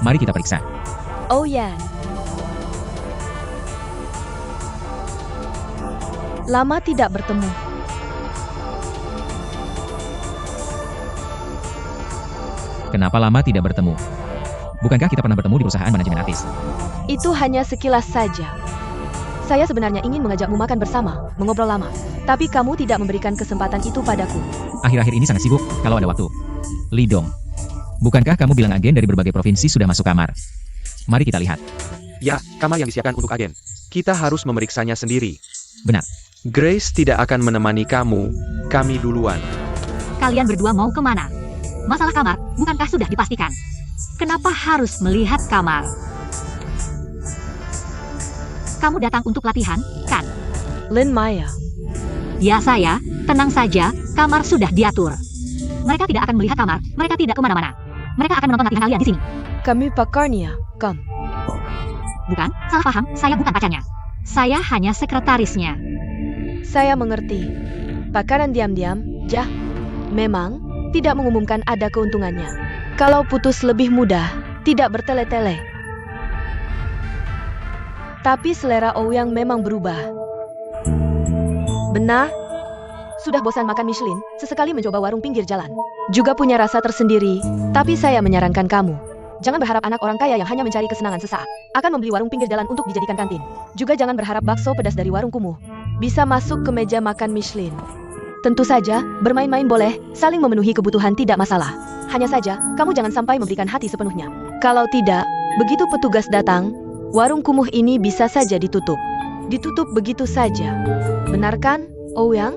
Mari kita periksa. Oh ya. Lama tidak bertemu. Kenapa lama tidak bertemu? Bukankah kita pernah bertemu di perusahaan manajemen artis? Itu hanya sekilas saja. Saya sebenarnya ingin mengajakmu makan bersama, mengobrol lama. Tapi kamu tidak memberikan kesempatan itu padaku. Akhir-akhir ini sangat sibuk, kalau ada waktu. Lidong, bukankah kamu bilang agen dari berbagai provinsi sudah masuk kamar? Mari kita lihat. Ya, kamar yang disiapkan untuk agen. Kita harus memeriksanya sendiri. Benar. Grace tidak akan menemani kamu, kami duluan. Kalian berdua mau kemana? Masalah kamar, bukankah sudah dipastikan? Kenapa harus melihat kamar? Kamu datang untuk latihan, kan? Lynn Maya. Ya saya, tenang saja, kamar sudah diatur. Mereka tidak akan melihat kamar, mereka tidak kemana-mana. Mereka akan menonton latihan kalian di sini. Kami pakarnya, Kam. Bukan, salah paham, saya bukan pacarnya. Saya hanya sekretarisnya. Saya mengerti. Pakaran diam-diam, jah. Memang, tidak mengumumkan ada keuntungannya. Kalau putus lebih mudah, tidak bertele-tele. Tapi selera Ouyang memang berubah. Benar? Sudah bosan makan Michelin, sesekali mencoba warung pinggir jalan. Juga punya rasa tersendiri, tapi saya menyarankan kamu. Jangan berharap anak orang kaya yang hanya mencari kesenangan sesaat akan membeli warung pinggir jalan untuk dijadikan kantin. Juga jangan berharap bakso pedas dari warung kumuh bisa masuk ke meja makan Michelin. Tentu saja, bermain-main boleh, saling memenuhi kebutuhan tidak masalah. Hanya saja, kamu jangan sampai memberikan hati sepenuhnya. Kalau tidak, begitu petugas datang, warung kumuh ini bisa saja ditutup. Ditutup begitu saja. Benar kan, Ouyang?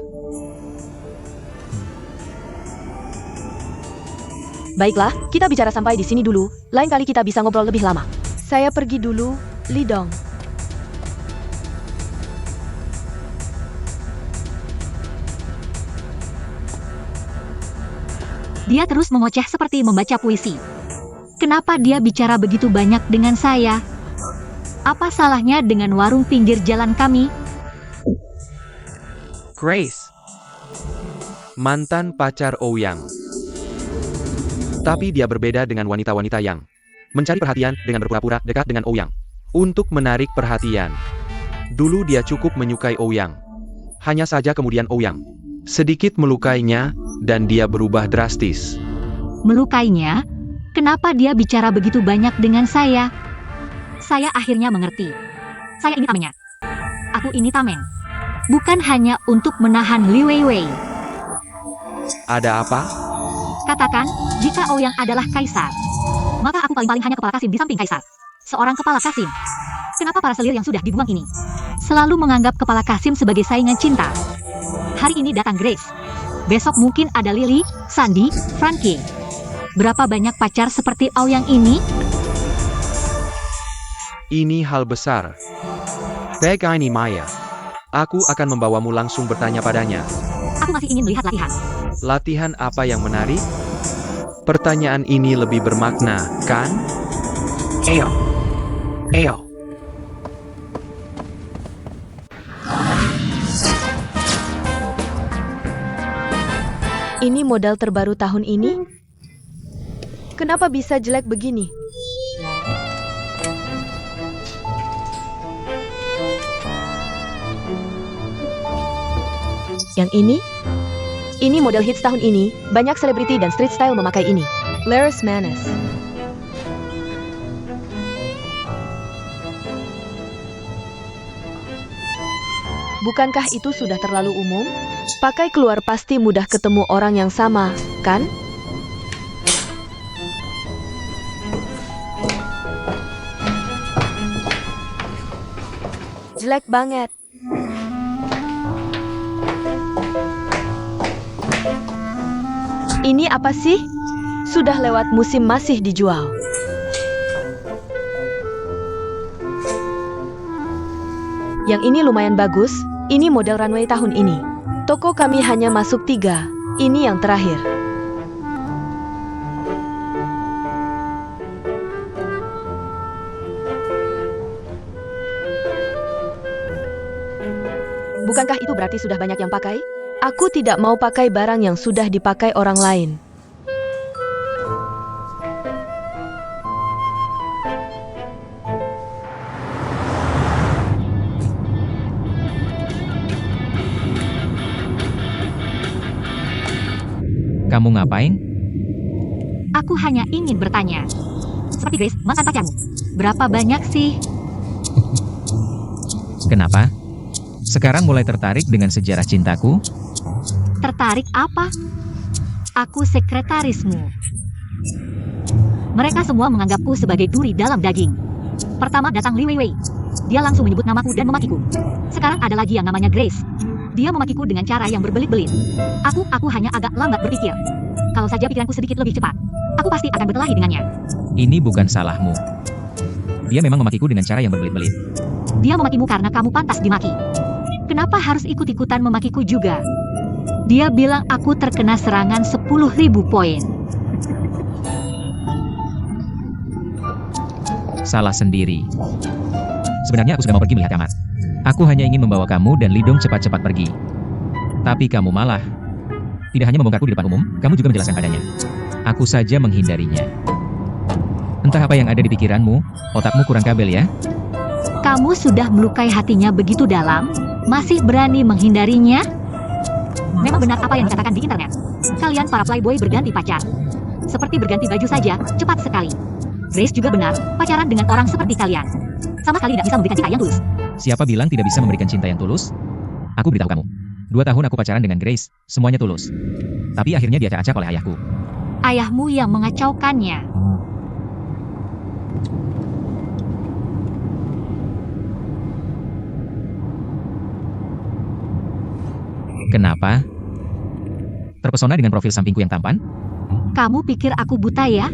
Baiklah, kita bicara sampai di sini dulu. Lain kali kita bisa ngobrol lebih lama. Saya pergi dulu, Lidong. Dia terus mengoceh seperti membaca puisi. Kenapa dia bicara begitu banyak dengan saya? Apa salahnya dengan warung pinggir jalan kami? Grace, mantan pacar Ouyang. Tapi dia berbeda dengan wanita-wanita yang mencari perhatian dengan berpura-pura dekat dengan Ouyang. Untuk menarik perhatian. Dulu dia cukup menyukai Ouyang. Hanya saja kemudian Ouyang sedikit melukainya, dan dia berubah drastis. Melukainya? Kenapa dia bicara begitu banyak dengan saya? Saya akhirnya mengerti. Saya ini tamennya. Aku ini tameng. Bukan hanya untuk menahan Li Weiwei. Ada apa? Katakan, jika Ouyang adalah kaisar, maka aku paling-paling hanya kepala kasim di samping kaisar. Seorang kepala kasim. Kenapa para selir yang sudah dibuang ini selalu menganggap kepala kasim sebagai saingan cinta? Hari ini datang Grace. Besok mungkin ada Lily, Sandy, Frankie. Berapa banyak pacar seperti Ouyang ini? Ini hal besar. Pegai ini Maya. Aku akan membawamu langsung bertanya padanya. Aku masih ingin melihat latihan. Latihan apa yang menarik? Pertanyaan ini lebih bermakna, kan? Eyo. Eyo. Ini modal terbaru tahun ini? Kenapa bisa jelek begini? Yang ini? Ini model hits tahun ini, banyak selebriti dan street style memakai ini. Laris Manis. Bukankah itu sudah terlalu umum? Pakai keluar pasti mudah ketemu orang yang sama, kan? Jelek banget. Ini apa sih? Sudah lewat musim masih dijual. Yang ini lumayan bagus, ini model runway tahun ini. Toko kami hanya masuk 3, ini yang terakhir. Bukankah itu berarti sudah banyak yang pakai? Aku tidak mau pakai barang yang sudah dipakai orang lain. Kamu ngapain? Aku hanya ingin bertanya. Seperti Grace, mantan pacarmu. Berapa banyak sih? Kenapa? Sekarang mulai tertarik dengan sejarah cintaku? Tertarik apa? Aku sekretarismu. Mereka semua menganggapku sebagai duri dalam daging. Pertama datang Li Weiwei. Dia langsung menyebut namaku dan memakiku. Sekarang ada lagi yang namanya Grace. Dia memakiku dengan cara yang berbelit-belit. Aku hanya agak lambat berpikir. Kalau saja pikiranku sedikit lebih cepat, aku pasti akan berkelahi dengannya. Ini bukan salahmu. Dia memang memakiku dengan cara yang berbelit-belit. Dia memakimu karena kamu pantas dimaki. Kenapa harus ikut-ikutan memakiku juga? Dia bilang aku terkena serangan 10.000 poin. Salah sendiri. Sebenarnya aku sudah mau pergi melihat kamar. Aku hanya ingin membawa kamu dan Lidong cepat-cepat pergi. Tapi kamu malah tidak hanya membongkarku di depan umum, kamu juga menjelaskan padanya. Aku saja menghindarinya. Entah apa yang ada di pikiranmu, otakmu kurang kabel ya. Kamu sudah melukai hatinya begitu dalam, masih berani menghindarinya? Memang benar apa yang dikatakan di internet. Kalian para playboy berganti pacar. Seperti berganti baju saja, cepat sekali. Grace juga benar, pacaran dengan orang seperti kalian sama sekali tidak bisa memberikan cinta yang tulus. Siapa bilang tidak bisa memberikan cinta yang tulus? Aku beritahu kamu. 2 tahun aku pacaran dengan Grace, semuanya tulus. Tapi akhirnya diacak-acak oleh ayahku. Ayahmu yang mengacaukannya. Kenapa? Terpesona dengan profil sampingku yang tampan? Kamu pikir aku buta ya?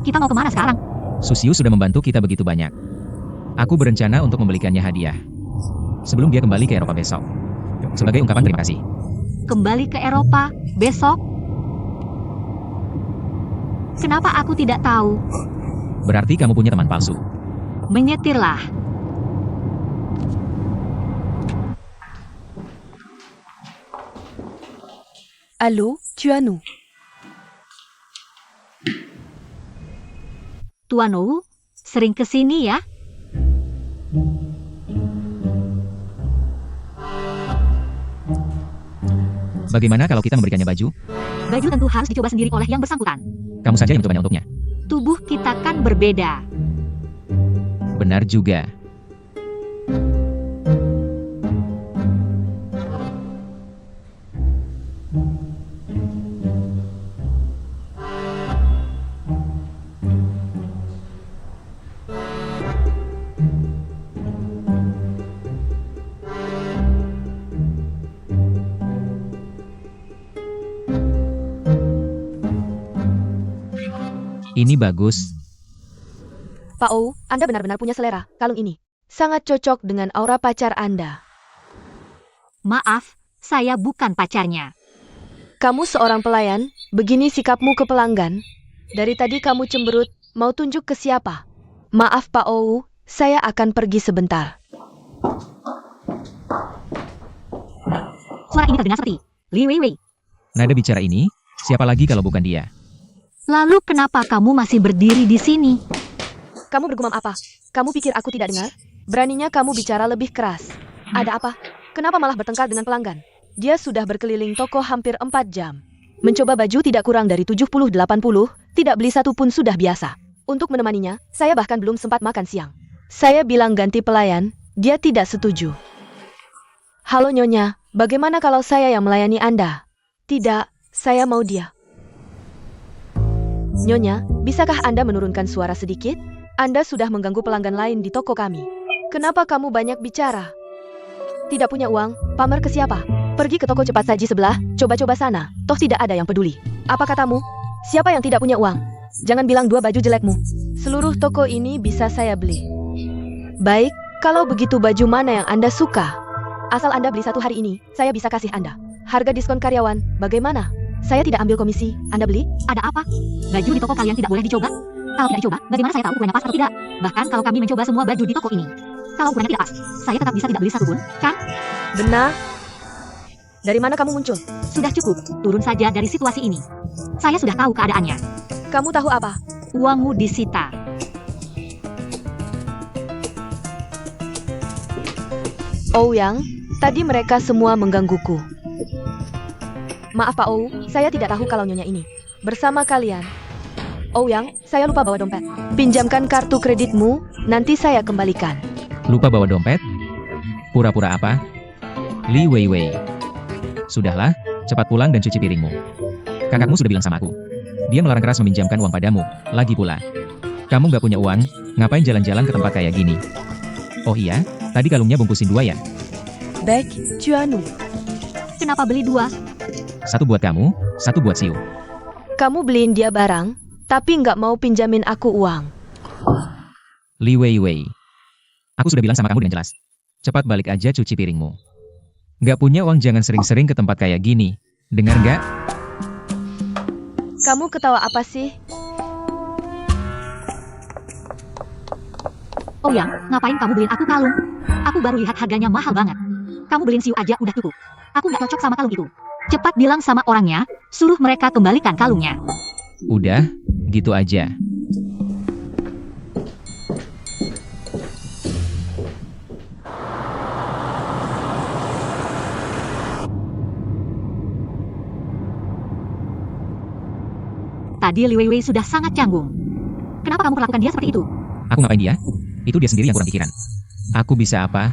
Kita mau kemana sekarang? Susio sudah membantu kita begitu banyak. Aku berencana untuk membelikannya hadiah sebelum dia kembali ke Eropa besok. Sebagai ungkapan terima kasih. Kembali ke Eropa besok? Kenapa aku tidak tahu? Berarti kamu punya teman palsu. Menyetirlah. Allô, Tuan. Tuan Wu, sering kesini ya? Bagaimana kalau kita memberikannya baju? Baju tentu harus dicoba sendiri oleh yang bersangkutan. Kamu saja yang mencobanya untuknya. Tubuh kita kan berbeda. Benar juga. Ini bagus. Pak Ou, Anda benar-benar punya selera. Kalung ini sangat cocok dengan aura pacar Anda. Maaf, saya bukan pacarnya. Kamu seorang pelayan, begini sikapmu ke pelanggan. Dari tadi kamu cemberut, mau tunjuk ke siapa? Maaf Pak Ou, saya akan pergi sebentar. Suara ini terdengar seperti Li Weiwei. Nada bicara ini, siapa lagi kalau bukan dia? Lalu kenapa kamu masih berdiri di sini? Kamu bergumam apa? Kamu pikir aku tidak dengar? Beraninya kamu bicara lebih keras. Ada apa? Kenapa malah bertengkar dengan pelanggan? Dia sudah berkeliling toko hampir 4 jam. Mencoba baju tidak kurang dari 70-80, tidak beli satu pun sudah biasa. Untuk menemaninya, saya bahkan belum sempat makan siang. Saya bilang ganti pelayan, dia tidak setuju. Halo Nyonya, bagaimana kalau saya yang melayani Anda? Tidak, saya mau dia. Nyonya, bisakah Anda menurunkan suara sedikit? Anda sudah mengganggu pelanggan lain di toko kami. Kenapa kamu banyak bicara? Tidak punya uang, pamer ke siapa? Pergi ke toko cepat saji sebelah, coba-coba sana. Toh tidak ada yang peduli. Apa katamu? Siapa yang tidak punya uang? Jangan bilang 2 baju jelekmu. Seluruh toko ini bisa saya beli. Baik, kalau begitu baju mana yang Anda suka? Asal Anda beli 1 hari ini, saya bisa kasih Anda. Harga diskon karyawan, bagaimana? Saya tidak ambil komisi, Anda beli? Ada apa? Baju di toko kalian tidak boleh dicoba? Kalau tidak dicoba, bagaimana saya tahu ukurannya pas atau tidak? Bahkan kalau kami mencoba semua baju di toko ini, kalau ukurannya tidak pas, saya tetap bisa tidak beli satu pun, kan? Benar. Dari mana kamu muncul? Sudah cukup, turun saja dari situasi ini. Saya sudah tahu keadaannya. Kamu tahu apa? Uangmu disita. Ouyang, Tadi mereka semua menggangguku. Maaf Pak Ou, saya tidak tahu kalau nyonya ini bersama kalian. Ouyang, saya lupa bawa dompet. Pinjamkan kartu kreditmu, nanti saya kembalikan. Lupa bawa dompet? Pura-pura apa? Li Weiwei. Sudahlah, cepat pulang dan cuci piringmu. Kakakmu sudah bilang sama aku. Dia melarang keras meminjamkan uang padamu. Lagi pula, kamu nggak punya uang, ngapain jalan-jalan ke tempat kayak gini? Oh iya, tadi kalungnya bungkusin 2 ya? Baik, Chuanu. Kenapa beli 2? 1 buat kamu, 1 buat Siu. Kamu beliin dia barang, tapi nggak mau pinjamin aku uang. Li Weiwei. Aku sudah bilang sama kamu dengan jelas. Cepat balik aja cuci piringmu. Nggak punya uang jangan sering-sering ke tempat kayak gini. Dengar nggak? Kamu ketawa apa sih? Ouyang, ngapain kamu beliin aku kalung? Aku baru lihat harganya mahal banget. Kamu beliin Siu aja udah cukup. Aku nggak cocok sama kalung itu. Cepat bilang sama orangnya, suruh mereka kembalikan kalungnya. Udah, gitu aja. Tadi Li Weiwei sudah sangat canggung. Kenapa kamu perlakukan dia seperti itu? Aku ngapain dia? Itu dia sendiri yang kurang pikiran. Aku bisa apa?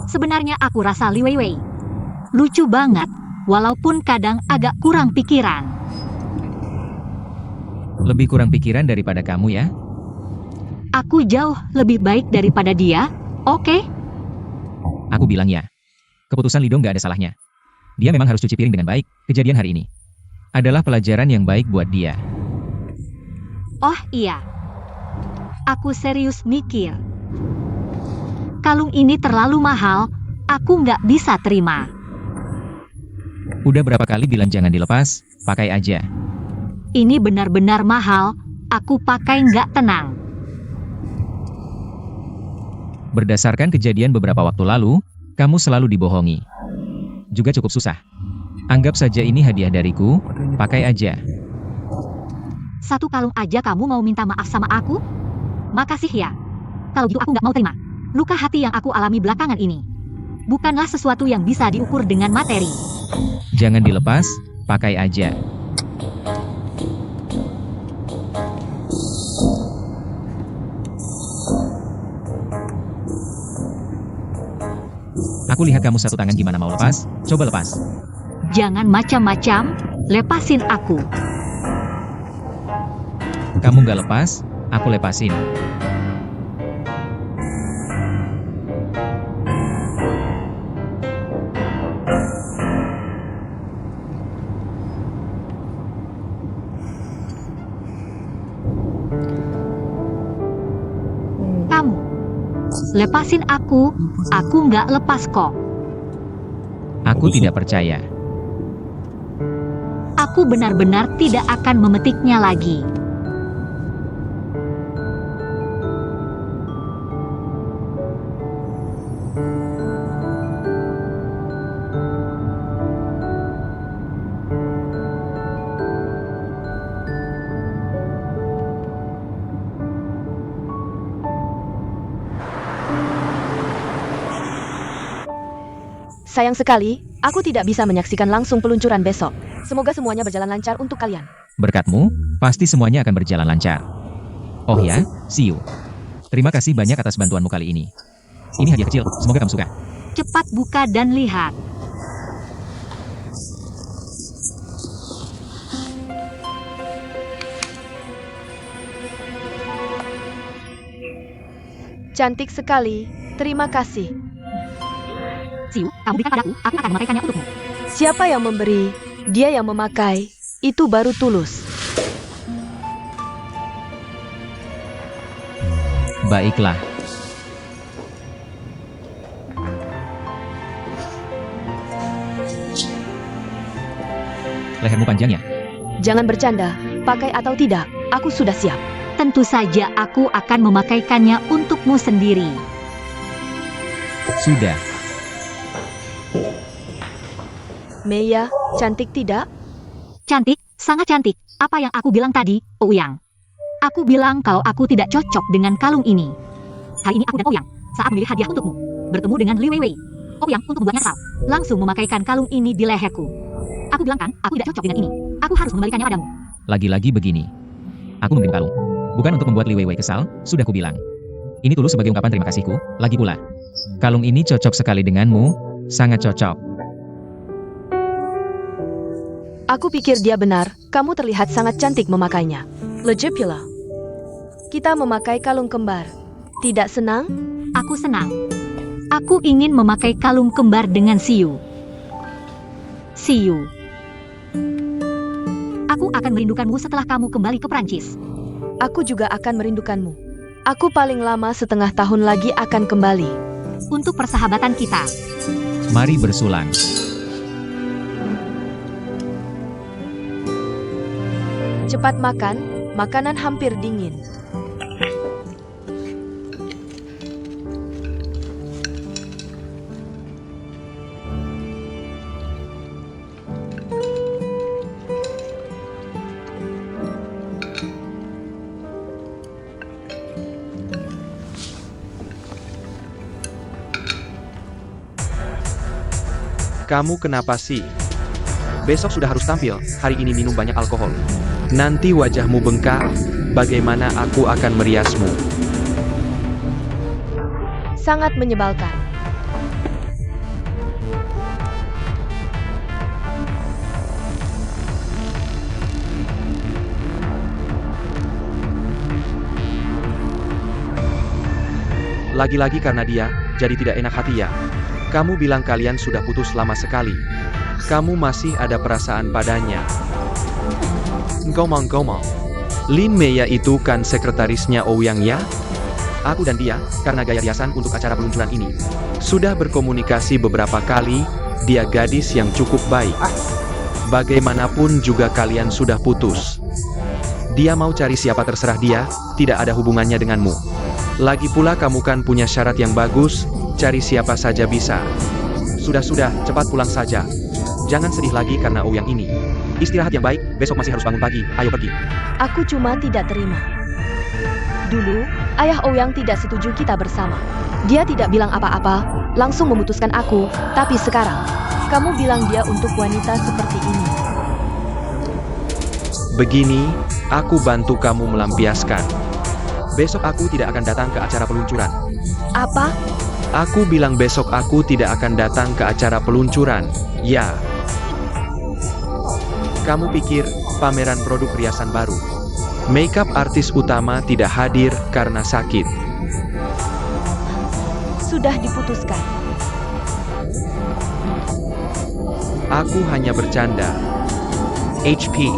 Sebenarnya aku rasa Li Weiwei lucu banget, walaupun kadang agak kurang pikiran. Lebih kurang pikiran daripada kamu ya? Aku jauh lebih baik daripada dia, oke? Aku bilang ya. Keputusan Lidong nggak ada salahnya. Dia memang harus cuci piring dengan baik. Kejadian hari ini adalah pelajaran yang baik buat dia. Oh iya, aku serius mikir. Kalung ini terlalu mahal, aku nggak bisa terima. Udah berapa kali bilang jangan dilepas, pakai aja. Ini benar-benar mahal, aku pakai nggak tenang. Berdasarkan kejadian beberapa waktu lalu, kamu selalu dibohongi. Juga cukup susah. Anggap saja ini hadiah dariku, pakai aja. 1 kalung aja kamu mau minta maaf sama aku? Makasih ya. Kalau gitu aku nggak mau terima. Luka hati yang aku alami belakangan ini bukanlah sesuatu yang bisa diukur dengan materi. Jangan dilepas, pakai aja. Aku lihat kamu 1 tangan gimana mau lepas, coba lepas. Jangan macam-macam, lepasin aku. Kamu nggak lepas, aku lepasin. Kamu lepasin aku nggak lepas kok. Aku tidak percaya. Aku benar-benar tidak akan memetiknya lagi. Sayang sekali, aku tidak bisa menyaksikan langsung peluncuran besok. Semoga semuanya berjalan lancar untuk kalian. Berkatmu, pasti semuanya akan berjalan lancar. Oh ya, see you. Terima kasih banyak atas bantuanmu kali ini. Ini hadiah kecil, semoga kamu suka. Cepat buka dan lihat. Cantik sekali, terima kasih. Siu, kamu berikan padaku, aku akan memakaikannya untukmu. Siapa yang memberi, dia yang memakai, itu baru tulus. Baiklah. Lehermu panjang ya? Jangan bercanda, pakai atau tidak, aku sudah siap. Tentu saja aku akan memakaikannya untukmu sendiri. Sudah. Meiya, cantik tidak? Cantik, sangat cantik. Apa yang aku bilang tadi, Ouyang? Aku bilang kalau aku tidak cocok dengan kalung ini. Hari ini aku dan Ouyang saat memilih hadiah untukmu. bertemu dengan Li Weiwei. Ouyang untuk membuatnya kesal, langsung memakaikan kalung ini di leherku. Aku bilang kan, aku tidak cocok dengan ini. Aku harus mengembalikannya padamu. Lagi-lagi begini. Aku memberi kalung. Bukan untuk membuat Li Weiwei kesal, sudah kubilang. Ini tulus sebagai ungkapan terima kasihku, lagi pula. Kalung ini cocok sekali denganmu, sangat cocok. Aku pikir dia benar, kamu terlihat sangat cantik memakainya. Legit pula. Kita memakai kalung kembar. Tidak senang? Aku senang. Aku ingin memakai kalung kembar dengan Siyu. Siyu. Aku akan merindukanmu setelah kamu kembali ke Prancis. Aku juga akan merindukanmu. Aku paling lama setengah tahun lagi akan kembali. Untuk persahabatan kita. Mari bersulang. Cepat makan, makanan hampir dingin. Kamu kenapa sih? Besok sudah harus tampil, hari ini minum banyak alkohol. Nanti wajahmu bengkak, bagaimana aku akan meriasmu? Sangat menyebalkan. Lagi-lagi karena dia, jadi tidak enak hati ya. Kamu bilang kalian sudah putus lama sekali. Kamu masih ada perasaan padanya. Ngomong-ngomong, Lin Meya itu kan sekretarisnya Ouyang ya? Aku dan dia, karena gaya riasan untuk acara peluncuran ini, sudah berkomunikasi beberapa kali, dia gadis yang cukup baik. Bagaimanapun juga kalian sudah putus. Dia mau cari siapa terserah dia, tidak ada hubungannya denganmu. Lagi pula kamu kan punya syarat yang bagus, cari siapa saja bisa. Sudah-sudah, cepat pulang saja. Jangan sedih lagi karena Ouyang ini. Istirahat yang baik, besok masih harus bangun pagi, ayo pergi. Aku cuma tidak terima. Dulu, ayah Ouyang tidak setuju kita bersama. Dia tidak bilang apa-apa, langsung memutuskan aku, tapi sekarang, kamu bilang dia untuk wanita seperti ini. Begini, aku bantu kamu melampiaskan. Besok aku tidak akan datang ke acara peluncuran. Apa? Aku bilang besok aku tidak akan datang ke acara peluncuran, ya. Kamu pikir, pameran produk riasan baru. Makeup artis utama tidak hadir karena sakit. Sudah diputuskan. Aku hanya bercanda. HP.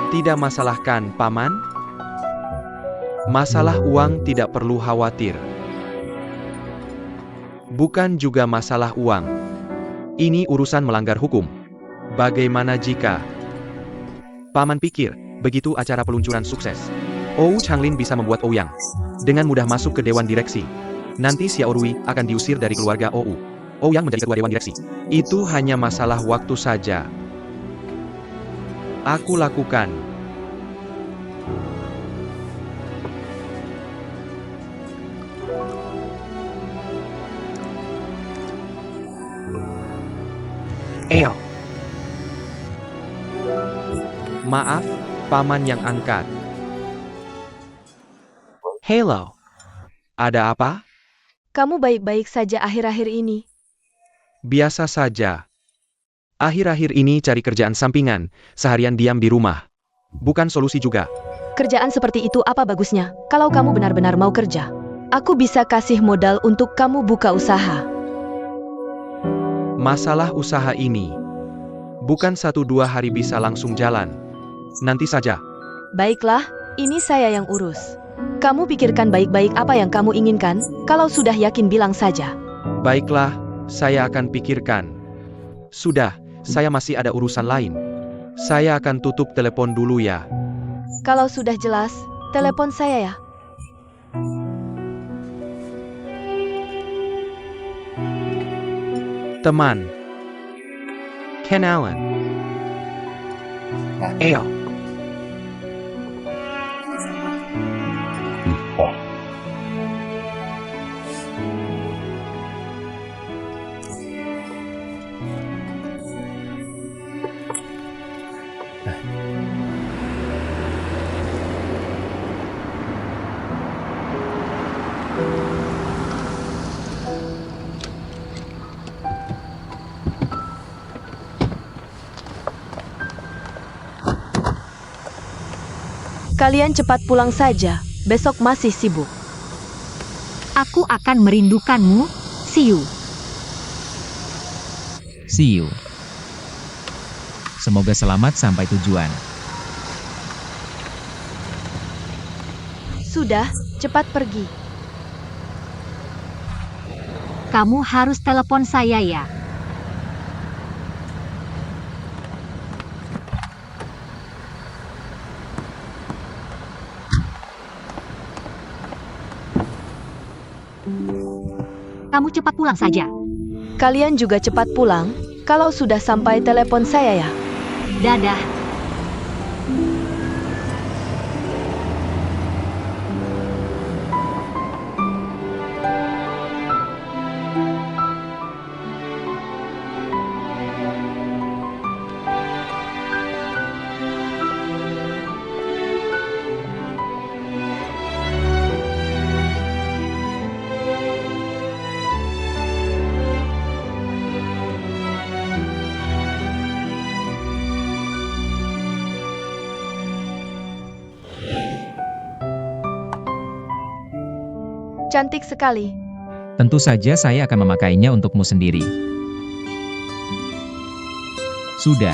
Tidak masalah kan, Paman? Masalah uang tidak perlu khawatir. Bukan juga masalah uang. Ini urusan melanggar hukum. Bagaimana jika Paman pikir, begitu acara peluncuran sukses, Ou Changlin bisa membuat Ouyang dengan mudah masuk ke dewan direksi. Nanti Xiao Rui akan diusir dari keluarga Ou. Ouyang menjadi ketua dewan direksi. Itu hanya masalah waktu saja. Aku lakukan. Eyo. Maaf, Paman yang angkat. Hello. Ada apa? Kamu baik-baik saja akhir-akhir ini. Biasa saja. Akhir-akhir ini cari kerjaan sampingan, seharian diam di rumah. Bukan solusi juga. Kerjaan seperti itu apa bagusnya, kalau kamu benar-benar mau kerja? Aku bisa kasih modal untuk kamu buka usaha. Masalah usaha ini bukan 1-2 hari bisa langsung jalan. Nanti saja. Baiklah, ini saya yang urus. Kamu pikirkan baik-baik apa yang kamu inginkan, kalau sudah yakin bilang saja. Baiklah, saya akan pikirkan. Sudah, saya masih ada urusan lain. Saya akan tutup telepon dulu ya. Kalau sudah jelas, telepon saya ya. Teman. Ken Allen. Eo. Kalian cepat pulang saja, besok masih sibuk. Aku akan merindukanmu. See you. See you. Semoga selamat sampai tujuan. Sudah, cepat pergi. Kamu harus telepon saya ya. Kamu cepat pulang saja. Kalian juga cepat pulang, kalau sudah sampai telepon saya ya. Dadah. Cantik sekali. Tentu saja saya akan memakainya untukmu sendiri. Sudah.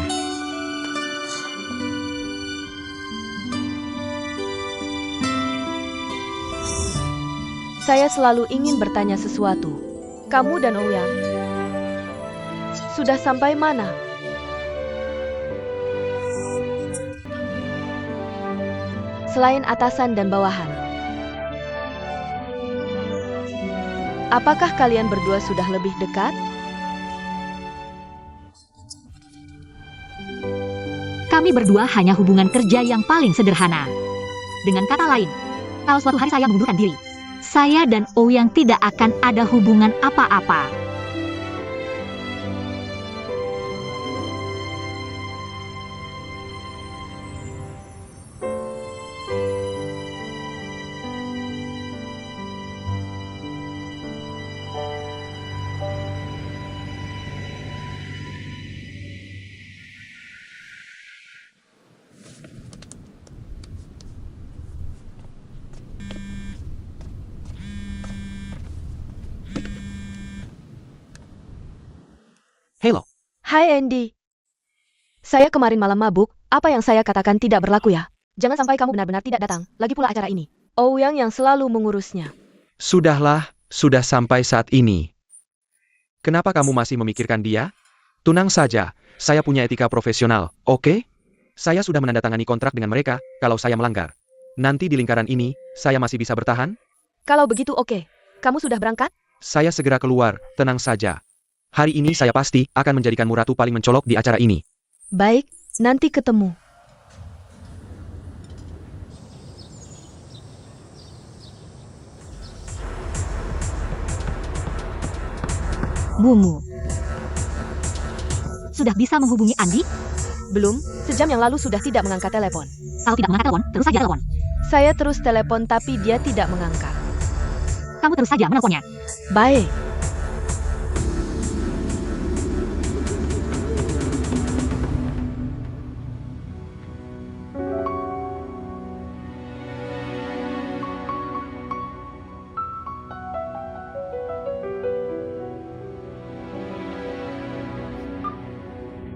Saya selalu ingin bertanya sesuatu. Kamu dan Ouyang sudah sampai mana? Selain atasan dan bawahan. Apakah kalian berdua sudah lebih dekat? Kami berdua hanya hubungan kerja yang paling sederhana. Dengan kata lain, kalau suatu hari saya mengundurkan diri, saya dan Ouyang tidak akan ada hubungan apa-apa. Hello. Hai Andy. Saya kemarin malam mabuk, apa yang saya katakan tidak berlaku ya? Jangan sampai kamu benar-benar tidak datang, lagi pula acara ini. Ouyang yang selalu mengurusnya. Sudahlah, sudah sampai saat ini. Kenapa kamu masih memikirkan dia? Tenang saja, saya punya etika profesional, oke? Saya sudah menandatangani kontrak dengan mereka, kalau saya melanggar. Nanti di lingkaran ini, saya masih bisa bertahan? Kalau begitu oke. Kamu sudah berangkat? Saya segera keluar, tenang saja. Hari ini saya pasti akan menjadikanmu ratu paling mencolok di acara ini. Baik, nanti ketemu. Mumu. Sudah bisa menghubungi Andi? Belum, sejam yang lalu sudah tidak mengangkat telepon. Kalau tidak mengangkat telepon, terus saja telepon. Saya terus telepon tapi dia tidak mengangkat. Kamu terus saja menelponnya. Baik.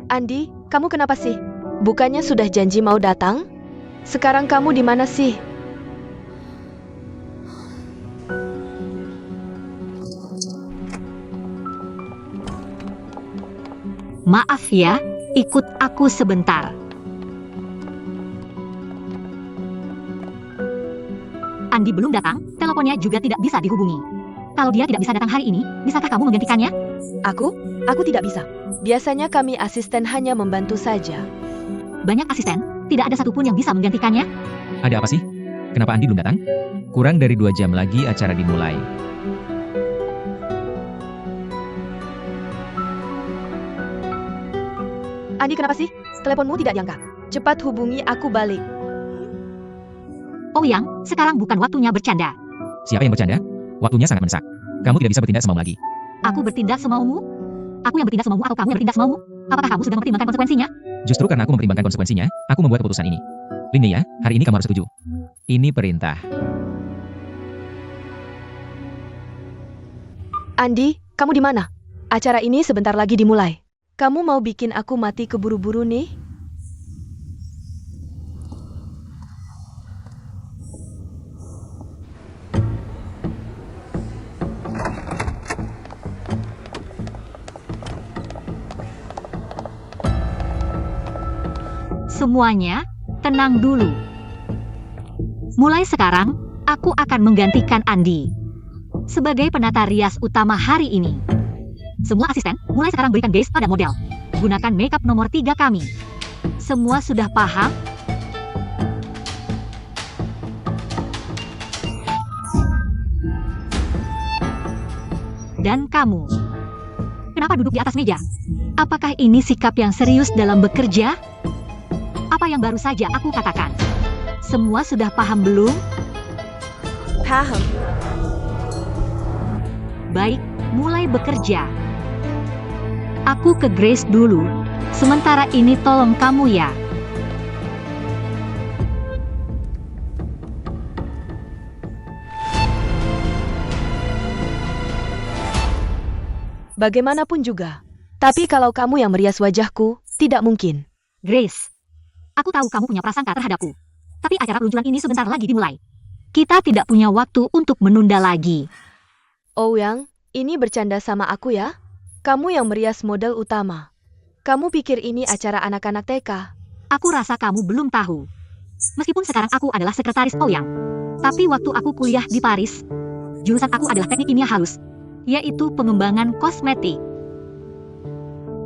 Andi, kamu kenapa sih? Bukannya sudah janji mau datang? Sekarang kamu di mana sih? Maaf ya, ikut aku sebentar. Andi belum datang, teleponnya juga tidak bisa dihubungi. Kalau dia tidak bisa datang hari ini, bisakah kamu menggantikannya? Aku tidak bisa. Biasanya kami asisten hanya membantu saja. banyak asisten, tidak ada satupun yang bisa menggantikannya. Ada apa sih? Kenapa Andi belum datang? Kurang dari 2 jam lagi acara dimulai. Andi, kenapa sih? Teleponmu tidak diangkat. Cepat hubungi aku balik. Ouyang, sekarang bukan waktunya bercanda. Siapa yang bercanda? Waktunya sangat mendesak. Kamu tidak bisa bertindak semau lagi. Aku bertindak semaumu? Aku yang bertindak semaumu atau kamu yang bertindak semaumu? Apakah kamu sudah mempertimbangkan konsekuensinya? Justru karena aku mempertimbangkan konsekuensinya, aku membuat keputusan ini. Linnea, hari ini kamu harus setuju. Ini perintah. Andi, kamu di mana? Acara ini sebentar lagi dimulai. Kamu mau bikin aku mati keburu-buru nih? Semuanya, tenang dulu. Mulai sekarang, aku akan menggantikan Andi sebagai penata rias utama hari ini. Semua asisten, mulai sekarang berikan gaze pada model. Gunakan makeup nomor 3 kami. Semua sudah paham? Dan kamu, kenapa duduk di atas meja? Apakah ini sikap yang serius dalam bekerja? Apa yang baru saja aku katakan? Semua sudah paham belum? Paham. Baik, mulai bekerja. Aku ke Grace dulu. Sementara ini tolong kamu ya. Bagaimanapun juga. Tapi kalau kamu yang merias wajahku, tidak mungkin. Grace, aku tahu kamu punya prasangka terhadapku. Tapi acara peluncuran ini sebentar lagi dimulai. Kita tidak punya waktu untuk menunda lagi. Ouyang, ini bercanda sama aku ya? Kamu yang merias model utama. Kamu pikir ini acara anak-anak TK? Aku rasa kamu belum tahu. Meskipun sekarang aku adalah sekretaris Ouyang. Tapi waktu aku kuliah di Paris, jurusan aku adalah teknik kimia halus, yaitu pengembangan kosmetik.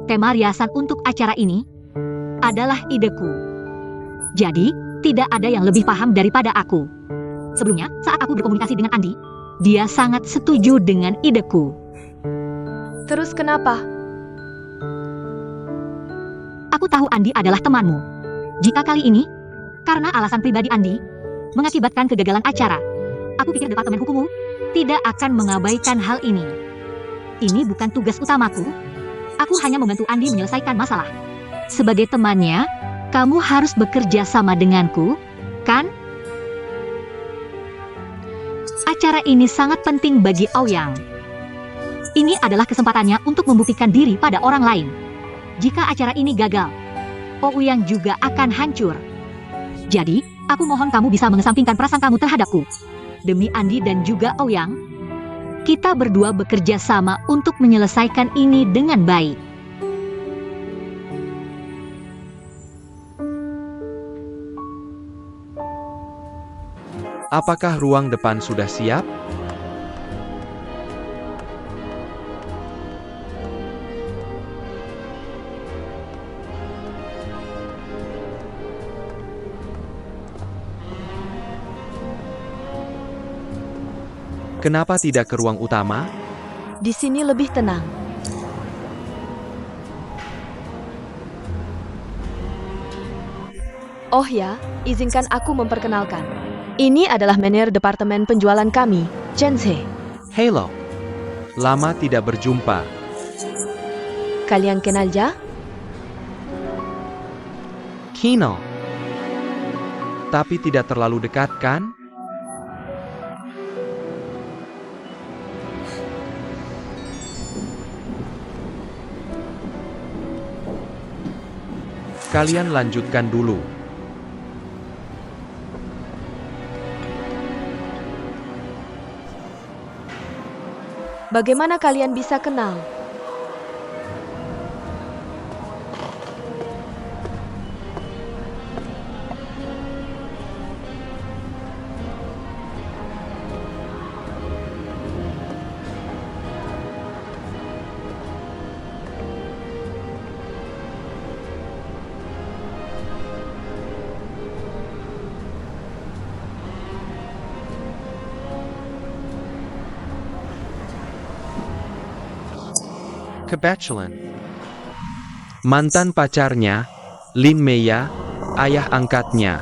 Tema riasan untuk acara ini adalah ideku. Jadi, tidak ada yang lebih paham daripada aku. Sebelumnya, saat aku berkomunikasi dengan Andi, dia sangat setuju dengan ideku. Terus kenapa? Aku tahu Andi adalah temanmu. Jika kali ini, karena alasan pribadi Andi, mengakibatkan kegagalan acara, aku pikir Departemen Hukummu tidak akan mengabaikan hal ini. Ini bukan tugas utamaku. Aku hanya membantu Andi menyelesaikan masalah. Sebagai temannya, kamu harus bekerja sama denganku, kan? Acara ini sangat penting bagi Ouyang. Ini adalah kesempatannya untuk membuktikan diri pada orang lain. Jika acara ini gagal, Ouyang juga akan hancur. Jadi, aku mohon kamu bisa mengesampingkan perasaan kamu terhadapku. Demi Andi dan juga Ouyang, kita berdua bekerja sama untuk menyelesaikan ini dengan baik. Apakah ruang depan sudah siap? Kenapa tidak ke ruang utama? Di sini lebih tenang. Oh ya, izinkan aku memperkenalkan. Ini adalah manajer departemen penjualan kami, Chen He. Halo. Lama tidak berjumpa. Kalian kenal ya? Kino. Tapi tidak terlalu dekat, kan? Kalian lanjutkan dulu. Bagaimana kalian bisa kenal? Kebetulan. Mantan pacarnya, Lin Meya, ayah angkatnya,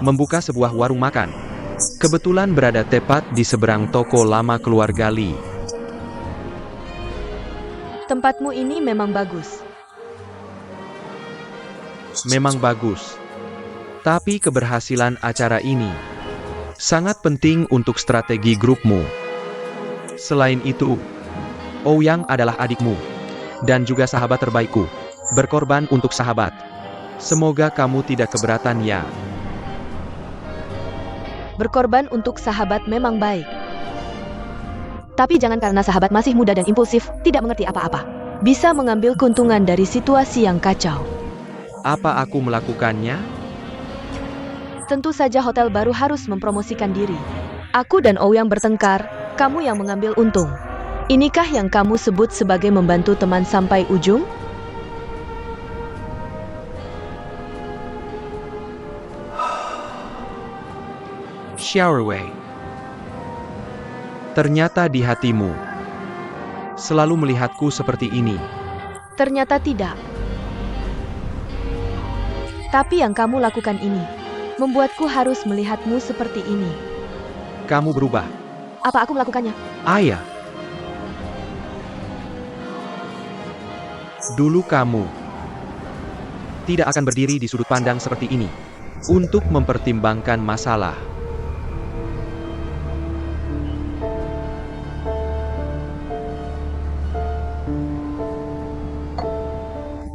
membuka sebuah warung makan. Kebetulan berada tepat di seberang toko lama keluarga Li. Tempatmu ini memang bagus. Memang bagus. Tapi keberhasilan acara ini sangat penting untuk strategi grupmu. Selain itu, Ouyang adalah adikmu dan juga sahabat terbaikku. Berkorban untuk sahabat. Semoga kamu tidak keberatan ya. Berkorban untuk sahabat memang baik. Tapi jangan karena sahabat masih muda dan impulsif, tidak mengerti apa-apa. Bisa mengambil keuntungan dari situasi yang kacau. Apa aku melakukannya? Tentu saja hotel baru harus mempromosikan diri. Aku dan Ouyang bertengkar, kamu yang mengambil untung. Inikah yang kamu sebut sebagai membantu teman sampai ujung? Showerway. Ternyata di hatimu selalu melihatku seperti ini. Ternyata tidak. Tapi yang kamu lakukan ini membuatku harus melihatmu seperti ini. Kamu berubah. Apa aku melakukannya? Ayah. Dulu kamu tidak akan berdiri di sudut pandang seperti ini untuk mempertimbangkan masalah.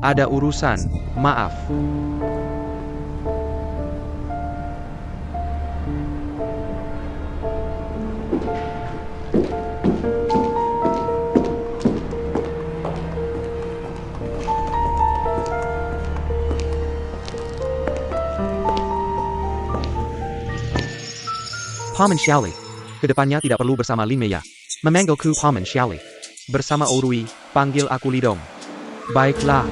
Ada urusan, maaf. Paman Xiaoli. Kedepannya tidak perlu bersama Lin Meya. Memanggilku Paman Xiaoli. Bersama Orui, panggil aku Lidong. Baiklah.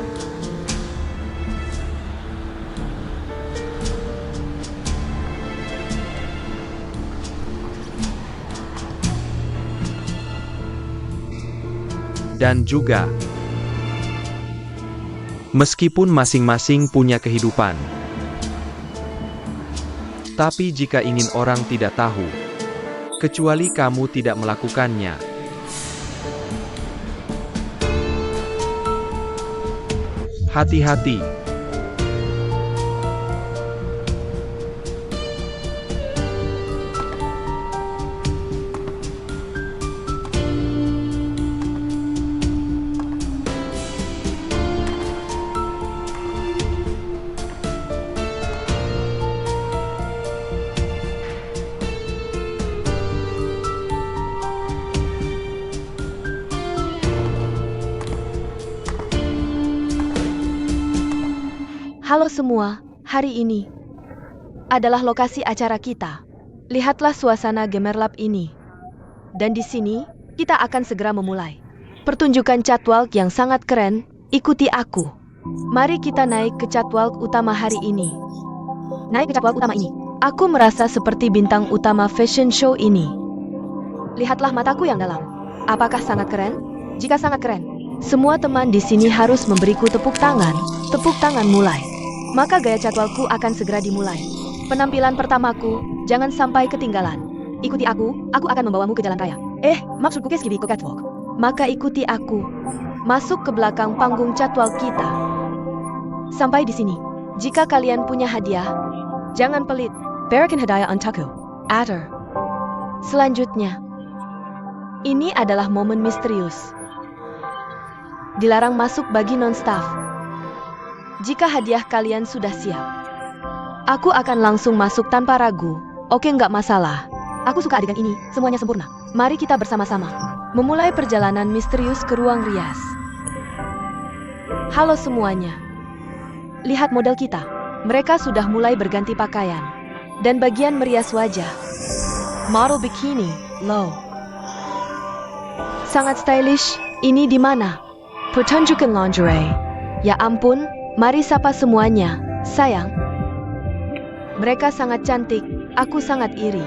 Dan juga, meskipun masing-masing punya kehidupan, tapi jika ingin orang tidak tahu, kecuali kamu tidak melakukannya, hati-hati. Halo semua, hari ini adalah lokasi acara kita. Lihatlah suasana Gemerlap ini. Dan di sini, kita akan segera memulai. Pertunjukan catwalk yang sangat keren, ikuti aku. Mari kita naik ke catwalk utama hari ini. Naik ke catwalk utama ini. Aku merasa seperti bintang utama fashion show ini. Lihatlah mataku yang dalam. Apakah sangat keren? Jika sangat keren, semua teman di sini harus memberiku tepuk tangan. Tepuk tangan mulai. Maka gaya catwalku akan segera dimulai. Penampilan pertamaku, jangan sampai ketinggalan. Ikuti aku akan membawamu ke jalan raya. Maksudku keskibi ke catwalk. Maka ikuti aku. Masuk ke belakang panggung catwalk kita. Sampai di sini. Jika kalian punya hadiah, jangan pelit. Berikan hadiah untukku. Ater. Selanjutnya, ini adalah momen misterius. Dilarang masuk bagi non-staff. Jika hadiah kalian sudah siap, aku akan langsung masuk tanpa ragu. Oke, nggak masalah. Aku suka adegan ini, semuanya sempurna. Mari kita bersama-sama memulai perjalanan misterius ke ruang rias. Halo semuanya. Lihat model kita. Mereka sudah mulai berganti pakaian. Dan bagian merias wajah. Model bikini, low. Sangat stylish, ini di mana? Pertunjukan lingerie. Ya ampun. Mari sapa semuanya, sayang. Mereka sangat cantik, aku sangat iri.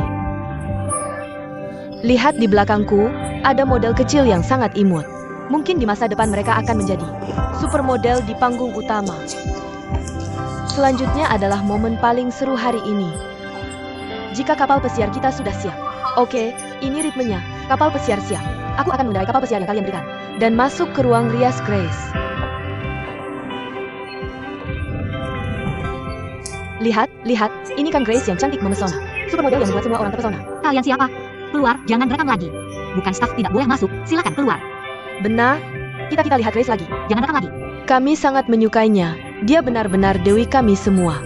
Lihat di belakangku, ada model kecil yang sangat imut. Mungkin di masa depan mereka akan menjadi supermodel di panggung utama. Selanjutnya adalah momen paling seru hari ini. Jika kapal pesiar kita sudah siap. Oke, ini ritmenya. Kapal pesiar siap. Aku akan mengendarai kapal pesiar yang kalian berikan. Dan masuk ke ruang rias Grace. Lihat, ini kan Grace yang cantik memesona. Supermodel yang membuat semua orang terpesona. Kalian siapa? Keluar, jangan rekam lagi. Bukan staf tidak boleh masuk, silakan keluar. Benar, kita lihat Grace lagi. Jangan rekam lagi. Kami sangat menyukainya. Dia benar-benar dewi kami semua.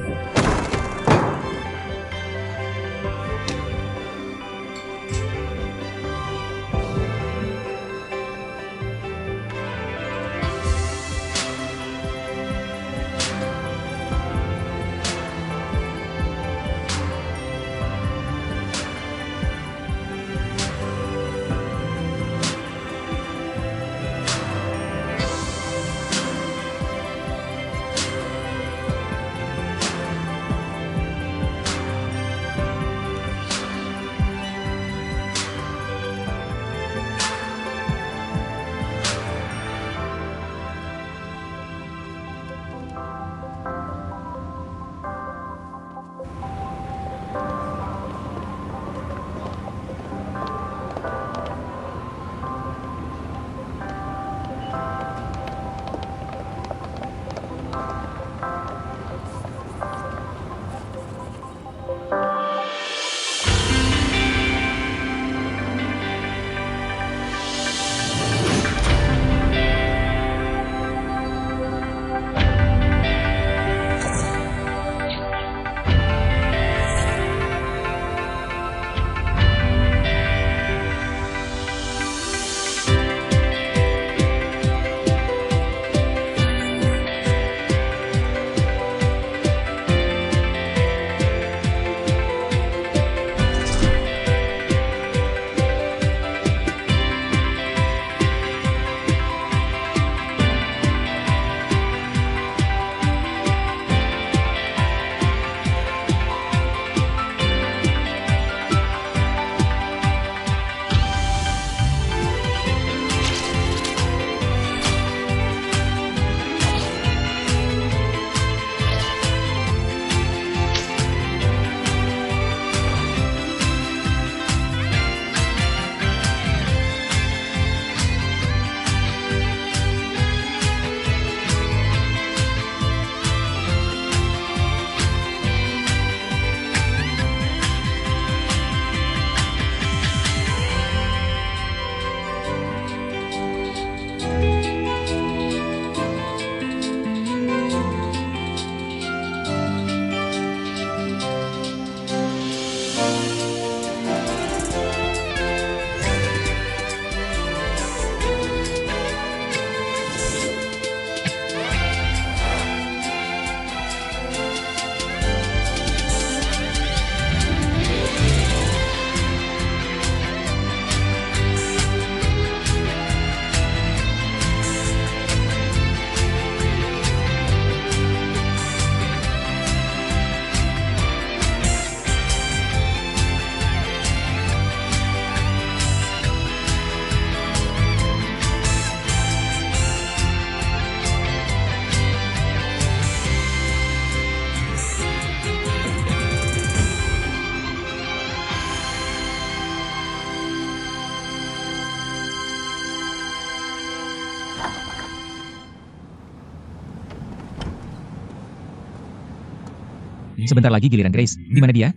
Sebentar lagi giliran Grace. Di mana dia?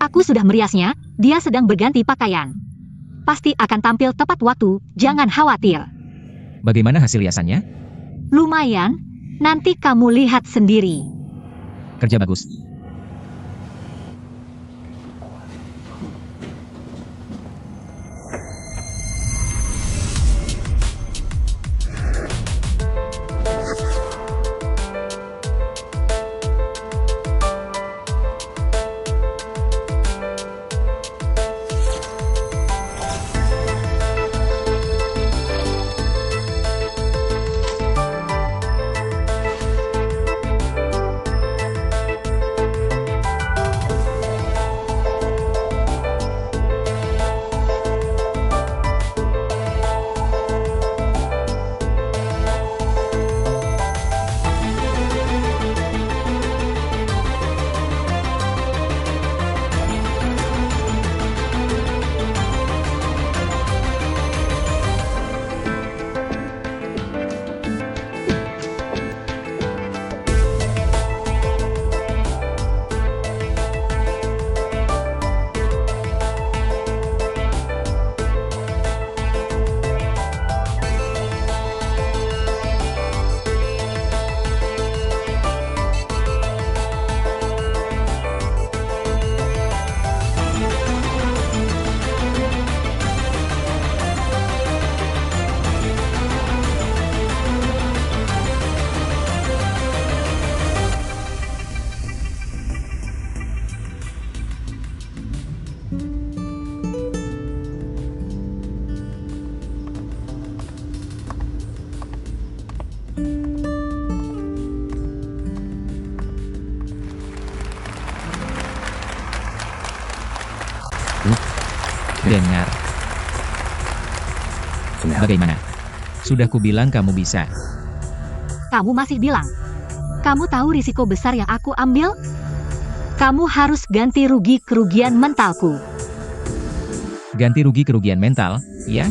Aku sudah meriasnya, dia sedang berganti pakaian. Pasti akan tampil tepat waktu, jangan khawatir. Bagaimana hasil hiasannya? Lumayan, nanti kamu lihat sendiri. Kerja bagus. Bagaimana? Sudah kubilang kamu bisa. Kamu masih bilang. Kamu tahu risiko besar yang aku ambil? Kamu harus ganti rugi kerugian mentalku. Ganti rugi kerugian mental, ya?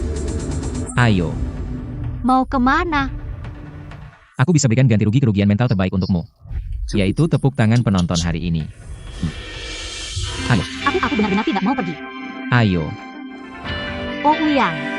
Ayo, Mau kemana? aku bisa berikan ganti rugi kerugian mental terbaik untukmu. Yaitu tepuk tangan penonton hari ini. Aku benar-benar tidak mau pergi. Ayo, Oh Uyang.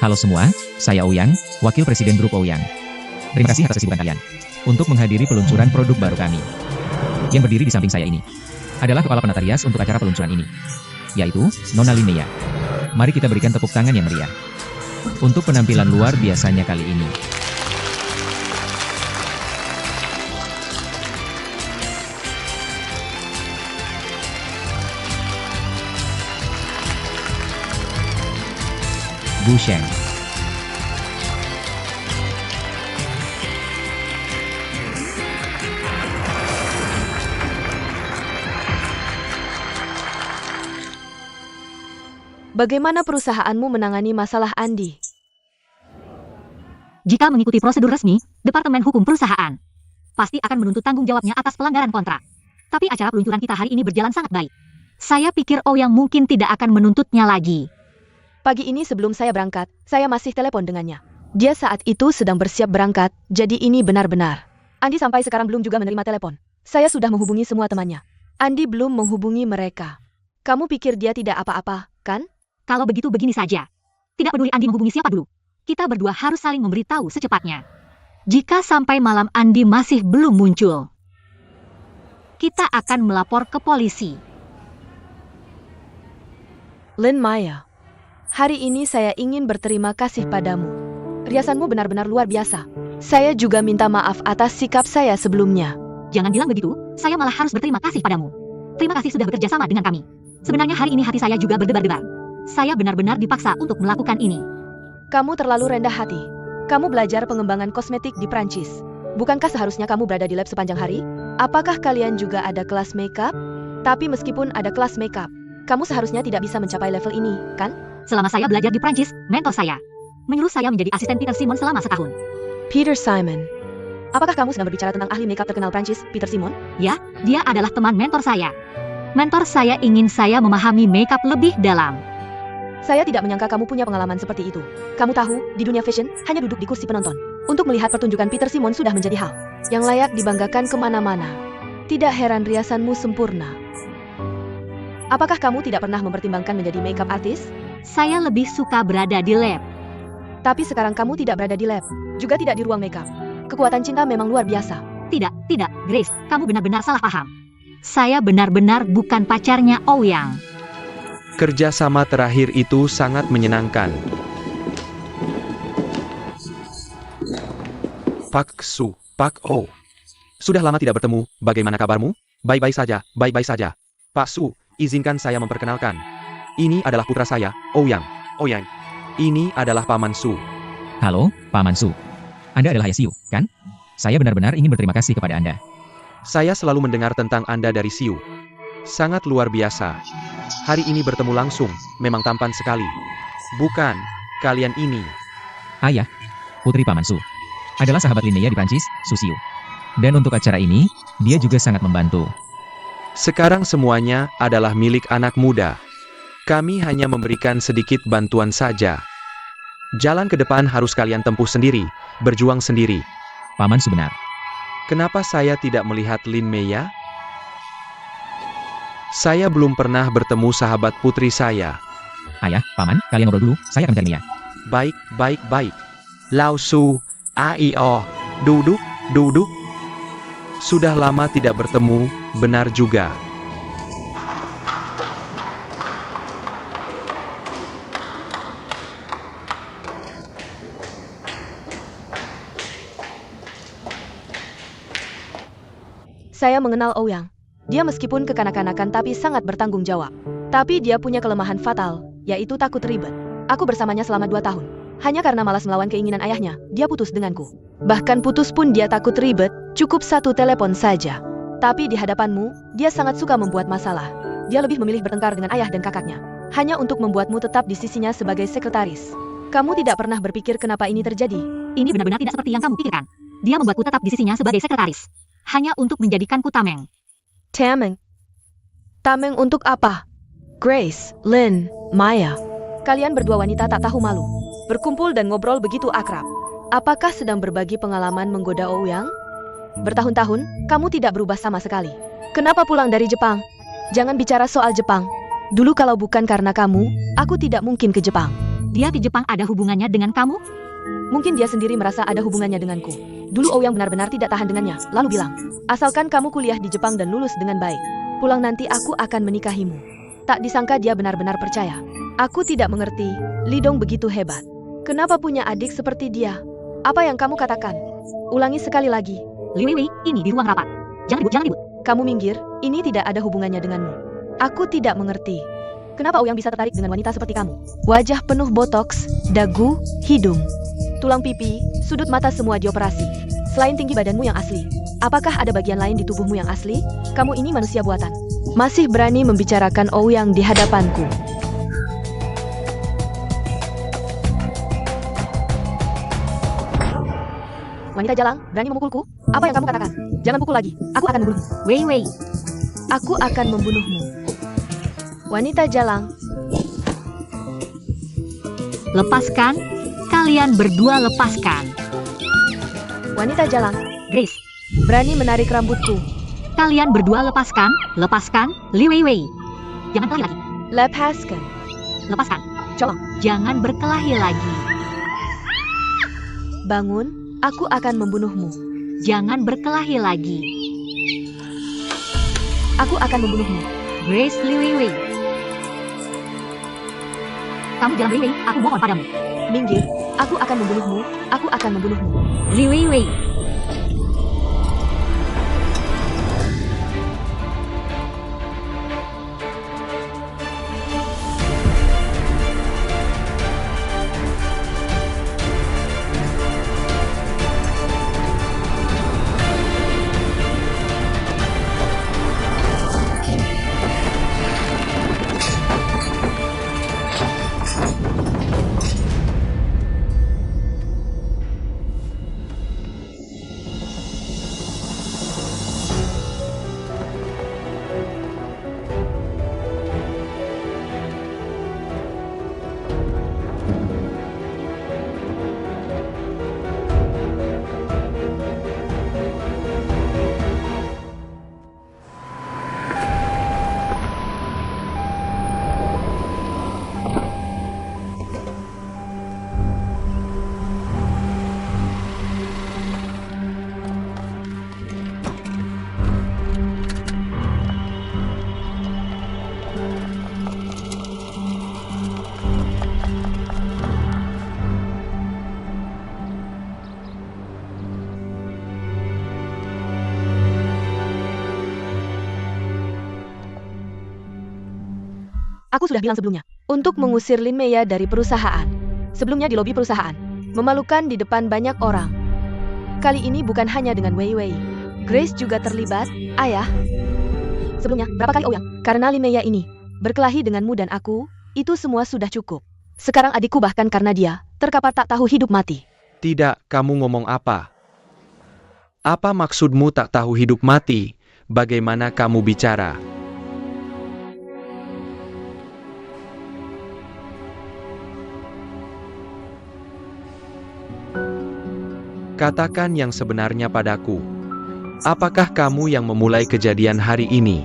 halo semua, saya Ouyang, Wakil Presiden Grup Ouyang. Terima kasih atas kesibukan kalian untuk menghadiri peluncuran produk baru kami. Yang berdiri di samping saya ini adalah kepala penata rias untuk acara peluncuran ini, yaitu Nona Linnea. Mari kita berikan tepuk tangan yang meriah untuk penampilan luar biasanya kali ini. Bu Sheng. Bagaimana perusahaanmu menangani masalah Andi? Jika mengikuti prosedur resmi, Departemen Hukum Perusahaan pasti akan menuntut tanggung jawabnya atas pelanggaran kontrak. Tapi acara peluncuran kita hari ini berjalan sangat baik. Saya pikir Ouyang mungkin tidak akan menuntutnya lagi. Pagi ini sebelum saya berangkat, saya masih telepon dengannya. Dia saat itu sedang bersiap berangkat, jadi ini benar-benar. Andi sampai sekarang belum juga menerima telepon. Saya sudah menghubungi semua temannya. Andi belum menghubungi mereka. Kamu pikir dia tidak apa-apa, kan? Kalau begitu begini saja. Tidak peduli Andi menghubungi siapa dulu. Kita berdua harus saling memberitahu secepatnya. Jika sampai malam Andi masih belum muncul, kita akan melapor ke polisi. Lin Maya, hari ini saya ingin berterima kasih padamu. Riasanmu benar-benar luar biasa. Saya juga minta maaf atas sikap saya sebelumnya. Jangan bilang begitu, saya malah harus berterima kasih padamu. Terima kasih sudah bekerja sama dengan kami. Sebenarnya hari ini hati saya juga berdebar-debar. Saya benar-benar dipaksa untuk melakukan ini. Kamu terlalu rendah hati. Kamu belajar pengembangan kosmetik di Prancis. Bukankah seharusnya kamu berada di lab sepanjang hari? Apakah kalian juga ada kelas makeup? Tapi meskipun ada kelas makeup, kamu seharusnya tidak bisa mencapai level ini, kan? Selama saya belajar di Prancis, mentor saya menyuruh saya menjadi asisten Peter Simon selama setahun. Peter Simon. Apakah kamu sedang berbicara tentang ahli makeup terkenal Prancis, Peter Simon? Ya, dia adalah teman mentor saya. Mentor saya ingin saya memahami makeup lebih dalam. Saya tidak menyangka kamu punya pengalaman seperti itu. Kamu tahu, di dunia fashion, hanya duduk di kursi penonton. Untuk melihat pertunjukan Peter Simon sudah menjadi hal yang layak dibanggakan kemana-mana. Tidak heran riasanmu sempurna. Apakah kamu tidak pernah mempertimbangkan menjadi makeup artist? Saya lebih suka berada di lab. Tapi sekarang kamu tidak berada di lab, juga tidak di ruang makeup. Kekuatan cinta memang luar biasa. Tidak, Grace, kamu benar-benar salah paham. Saya benar-benar bukan pacarnya Ouyang. Kerjasama terakhir itu sangat menyenangkan. Pak Su, Pak Oh. Sudah lama tidak bertemu, bagaimana kabarmu? Baik-baik saja, baik-baik saja. Pak Su, izinkan saya memperkenalkan. Ini adalah putra saya, Ouyang. Ouyang. Ini adalah Paman Su. Halo, Paman Su. Anda adalah Siu, kan? Saya benar-benar ingin berterima kasih kepada Anda. Saya selalu mendengar tentang Anda dari Siu. Sangat luar biasa. Hari ini bertemu langsung, memang tampan sekali. Bukan, kalian ini. Ayah, putri Paman Su. Adalah sahabat Linnea di Prancis, Su Siu. Dan untuk acara ini, dia juga sangat membantu. Sekarang semuanya adalah milik anak muda. Kami hanya memberikan sedikit bantuan saja. Jalan ke depan harus kalian tempuh sendiri, berjuang sendiri. Paman Su benar. Kenapa saya tidak melihat Lin Meya? Saya belum pernah bertemu sahabat putri saya. Ayah, paman, kalian ngobrol dulu, saya akan mencari Mia. Baik, baik, baik. Lao Su, Aio, duduk, duduk. Sudah lama tidak bertemu, benar juga. Saya mengenal Ouyang. Dia meskipun kekanak-kanakan tapi sangat bertanggung jawab. Tapi dia punya kelemahan fatal, yaitu takut ribet. Aku bersamanya selama 2 tahun. Hanya karena malas melawan keinginan ayahnya, dia putus denganku. Bahkan putus pun dia takut ribet, cukup 1 telepon saja. Tapi di hadapanmu, dia sangat suka membuat masalah. Dia lebih memilih bertengkar dengan ayah dan kakaknya. Hanya untuk membuatmu tetap di sisinya sebagai sekretaris. Kamu tidak pernah berpikir kenapa ini terjadi? Ini benar-benar tidak seperti yang kamu pikirkan. Dia membuatku tetap di sisinya sebagai sekretaris. Hanya untuk menjadikanku tameng. Tameng. Tameng untuk apa? Grace, Lin, Maya. Kalian berdua wanita tak tahu malu. Berkumpul dan ngobrol begitu akrab. Apakah sedang berbagi pengalaman menggoda Ouyang? Bertahun-tahun, kamu tidak berubah sama sekali. Kenapa pulang dari Jepang? Jangan bicara soal Jepang. Dulu kalau bukan karena kamu, aku tidak mungkin ke Jepang. Dia ke Jepang ada hubungannya dengan kamu? Mungkin dia sendiri merasa ada hubungannya denganku. Dulu Ouyang benar-benar tidak tahan dengannya, lalu bilang, asalkan kamu kuliah di Jepang dan lulus dengan baik, pulang nanti aku akan menikahimu. Tak disangka dia benar-benar percaya. Aku tidak mengerti, Lidong begitu hebat. Kenapa punya adik seperti dia? Apa yang kamu katakan? Ulangi sekali lagi. Liwi, ini di ruang rapat. Jangan ribut, jangan ribut. Kamu minggir, ini tidak ada hubungannya denganmu. Aku tidak mengerti. Kenapa Ouyang bisa tertarik dengan wanita seperti kamu? Wajah penuh botoks, dagu, hidung, tulang pipi, sudut mata semua dioperasi. Selain tinggi badanmu yang asli, apakah ada bagian lain di tubuhmu yang asli? Kamu ini manusia buatan. Masih berani membicarakan Ouyang di hadapanku. Wanita jalang, berani memukulku? Apa yang kamu katakan? Jangan pukul lagi, aku akan membunuhmu. Wei. Aku akan membunuhmu. Wanita jalang, Lepaskan. Kalian berdua lepaskan. wanita jalang, Grace, berani menarik rambutku. kalian berdua lepaskan. Lepaskan. Liwi. Jangan kelahi lagi. Lepaskan. Lepaskan. Colong, Jangan berkelahi lagi. bangun, aku akan membunuhmu. Jangan berkelahi lagi. Aku akan membunuhmu. Grace Liwi. Kamu jangan Liwi, aku mohon padamu. Minggir, aku akan membunuhmu. Aku akan membunuhmu. Liwi. Aku sudah bilang sebelumnya, untuk mengusir Lin Meya dari perusahaan. Sebelumnya di lobi perusahaan. Memalukan di depan banyak orang. Kali ini bukan hanya dengan Wei Wei. Grace juga terlibat, ayah. Sebelumnya, berapa kali Ouyang? Karena Lin Meya ini berkelahi denganmu dan aku, itu semua sudah cukup. Sekarang adikku bahkan karena dia, terkapar tak tahu hidup mati. Tidak, kamu ngomong apa? Apa maksudmu tak tahu hidup mati? Bagaimana kamu bicara? Katakan yang sebenarnya padaku. Apakah kamu yang memulai kejadian hari ini?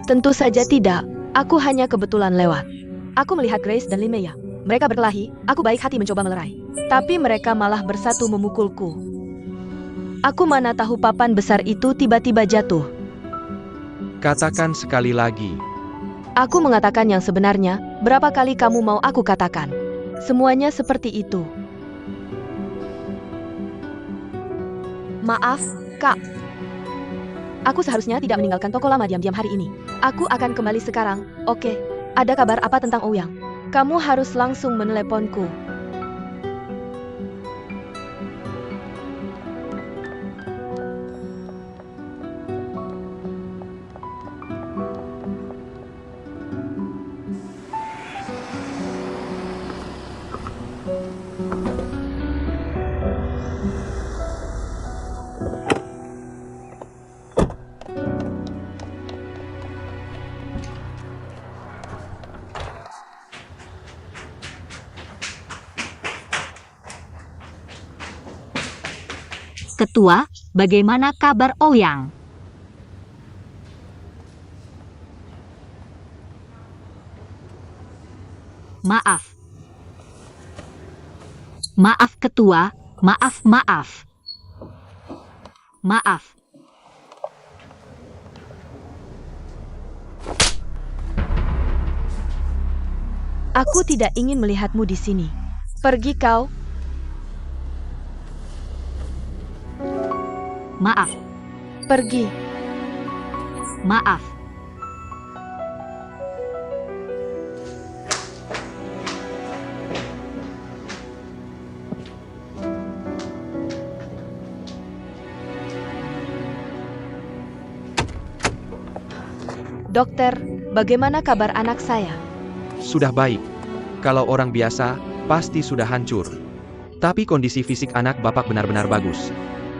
Tentu saja tidak. Aku hanya kebetulan lewat. Aku melihat Grace dan Linnea. Mereka berkelahi, aku baik hati mencoba melerai. Tapi mereka malah bersatu memukulku. Aku mana tahu papan besar itu tiba-tiba jatuh. Katakan sekali lagi. Aku mengatakan yang sebenarnya, berapa kali kamu mau aku katakan? Semuanya seperti itu. Maaf, Kak. Aku seharusnya tidak meninggalkan toko lama diam-diam hari ini. Aku akan kembali sekarang, oke? Ada kabar apa tentang Ouyang? Kamu harus langsung meneleponku. Ketua, bagaimana kabar Ouyang? Maaf. Maaf Ketua, maaf. Maaf. Aku tidak ingin melihatmu di sini. Pergi kau. Maaf. Pergi. Maaf. Dokter, bagaimana kabar anak saya? Sudah baik. Kalau orang biasa, pasti sudah hancur. Tapi kondisi fisik anak Bapak benar-benar bagus.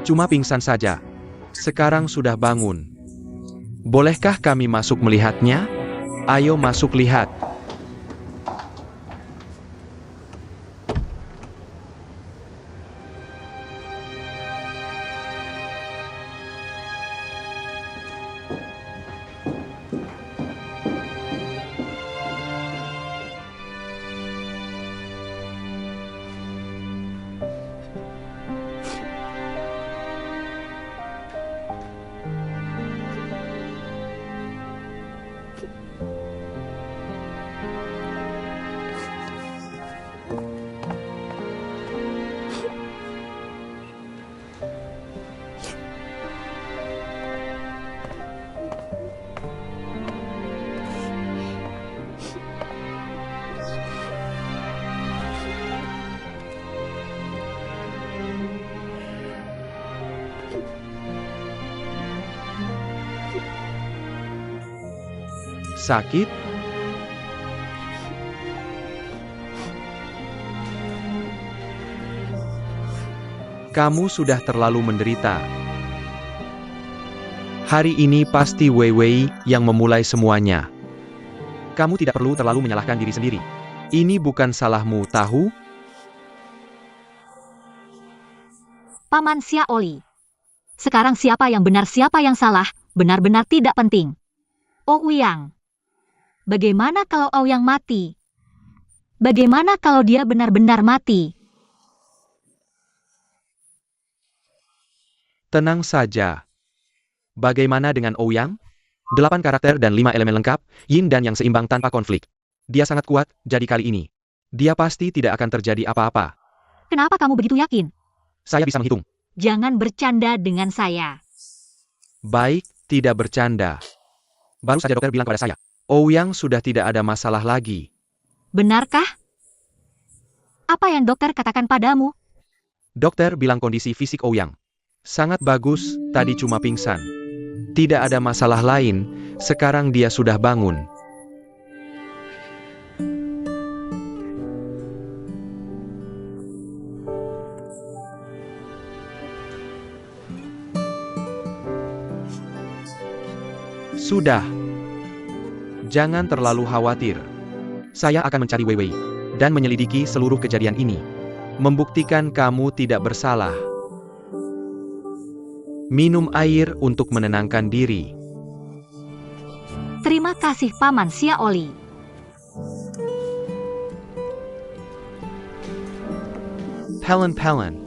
Cuma pingsan saja. Sekarang sudah bangun. Bolehkah kami masuk melihatnya? Ayo masuk lihat. Sakit? Kamu sudah terlalu menderita. Hari ini pasti Wei Wei yang memulai semuanya. Kamu tidak perlu terlalu menyalahkan diri sendiri. Ini bukan salahmu, tahu? Paman Xiaoli. Sekarang siapa yang benar siapa yang salah, benar-benar tidak penting. Ouyang. Bagaimana kalau Ouyang mati? Bagaimana kalau dia benar-benar mati? Tenang saja. Bagaimana dengan Ouyang? 8 karakter dan 5 elemen lengkap, yin dan yang seimbang tanpa konflik. Dia sangat kuat, jadi kali ini. Dia pasti tidak akan terjadi apa-apa. Kenapa kamu begitu yakin? Saya bisa menghitung. Jangan bercanda dengan saya. Baik, tidak bercanda. Baru saja dokter bilang pada saya, Ouyang sudah tidak ada masalah lagi. Benarkah? Apa yang dokter katakan padamu? Dokter bilang kondisi fisik Ouyang sangat bagus, tadi cuma pingsan. Tidak ada masalah lain, sekarang dia sudah bangun. Sudah. Jangan terlalu khawatir. Saya akan mencari Wei Wei dan menyelidiki seluruh kejadian ini. Membuktikan kamu tidak bersalah. Minum air untuk menenangkan diri. Terima kasih Paman Xiaoli. Pelen.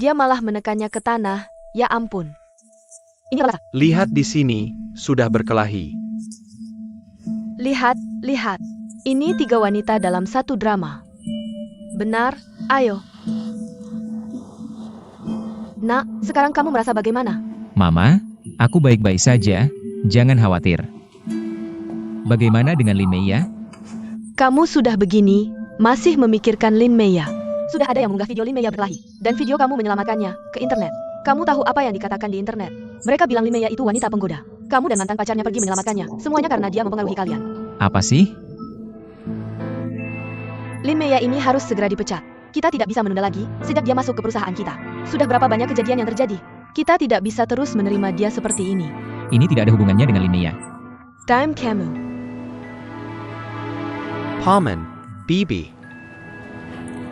Dia malah menekannya ke tanah, ya ampun. Ini apa? Lihat di sini, sudah berkelahi. Lihat. Ini 3 wanita dalam satu drama. Benar, ayo. Nak, sekarang kamu merasa bagaimana? Mama, aku baik-baik saja, jangan khawatir. Bagaimana dengan Lin Mei ya? Kamu sudah begini, masih memikirkan Lin Mei ya? Sudah ada yang mengunggah video Lin Mei berkelahi, dan video kamu menyelamatkannya ke internet. Kamu tahu apa yang dikatakan di internet? Mereka bilang Lin Mei itu wanita penggoda. Kamu dan mantan pacarnya pergi menyelamatkannya, semuanya karena dia mempengaruhi kalian. Apa sih? Lin Mei ini harus segera dipecat. Kita tidak bisa menunda lagi, sejak dia masuk ke perusahaan kita. Sudah berapa banyak kejadian yang terjadi? Kita tidak bisa terus menerima dia seperti ini. Ini tidak ada hubungannya dengan Lin Mei ya? Time kamu. Paman, Bibi.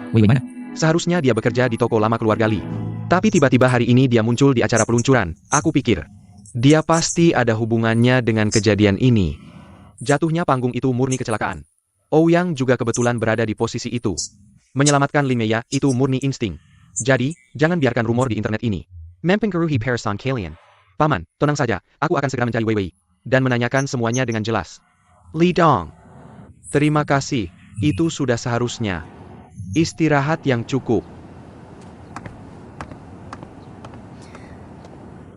Wei mana? Seharusnya dia bekerja di toko lama keluarga Li. Tapi tiba-tiba hari ini dia muncul di acara peluncuran. Aku pikir, dia pasti ada hubungannya dengan kejadian ini. Jatuhnya panggung itu murni kecelakaan. Ouyang juga kebetulan berada di posisi itu. Menyelamatkan Lin Mei itu murni insting. Jadi, jangan biarkan rumor di internet ini. Mempengaruhi person kalian. Paman, tenang saja, aku akan segera mencari Wei Wei. Dan menanyakan semuanya dengan jelas. Li Dong. Terima kasih, itu sudah seharusnya. Istirahat yang cukup.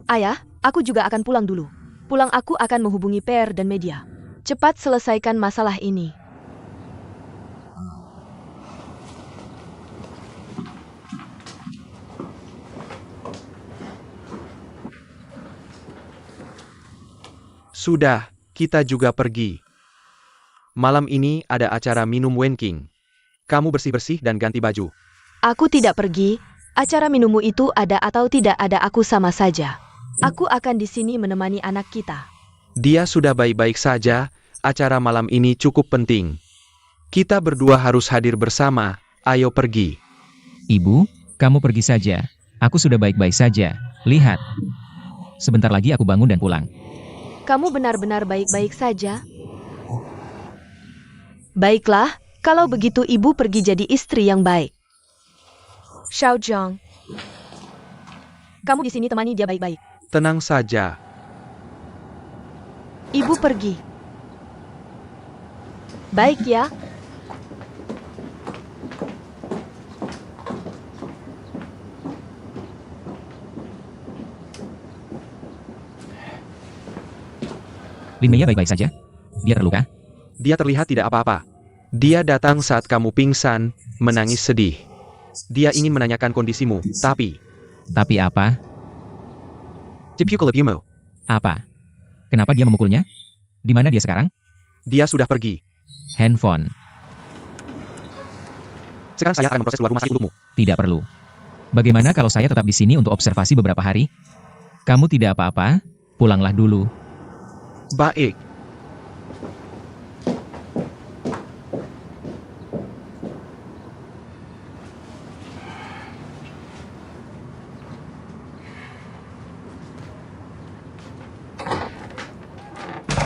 Ayah, aku juga akan pulang dulu. Pulang aku akan menghubungi PR dan media. Cepat selesaikan masalah ini. Sudah, kita juga pergi. Malam ini ada acara minum Wenking. Kamu bersih-bersih dan ganti baju. Aku tidak pergi. Acara minummu itu ada atau tidak ada aku sama saja. Aku akan di sini menemani anak kita. Dia sudah baik-baik saja, acara malam ini cukup penting. Kita berdua harus hadir bersama, ayo pergi. Ibu, kamu pergi saja. Aku sudah baik-baik saja. Lihat. Sebentar lagi aku bangun dan pulang. Kamu benar-benar baik-baik saja? Baiklah, kalau begitu ibu pergi jadi istri yang baik. Xiao Zhang, kamu di sini temani dia baik-baik. Tenang saja. Ibu pergi. Baik ya. Lin Mei baik-baik saja? Dia terluka? Dia terlihat tidak apa-apa. Dia datang saat kamu pingsan, menangis sedih. Dia ingin menanyakan kondisimu, tapi... Tapi apa? Cipukulabimo. Apa? Kenapa dia memukulnya? Di mana dia sekarang? Dia sudah pergi. Handphone. Sekarang saya akan memproses keluar rumah sakit untukmu. Tidak perlu. Bagaimana kalau saya tetap di sini untuk observasi beberapa hari? Kamu tidak apa-apa? Pulanglah dulu. Baik.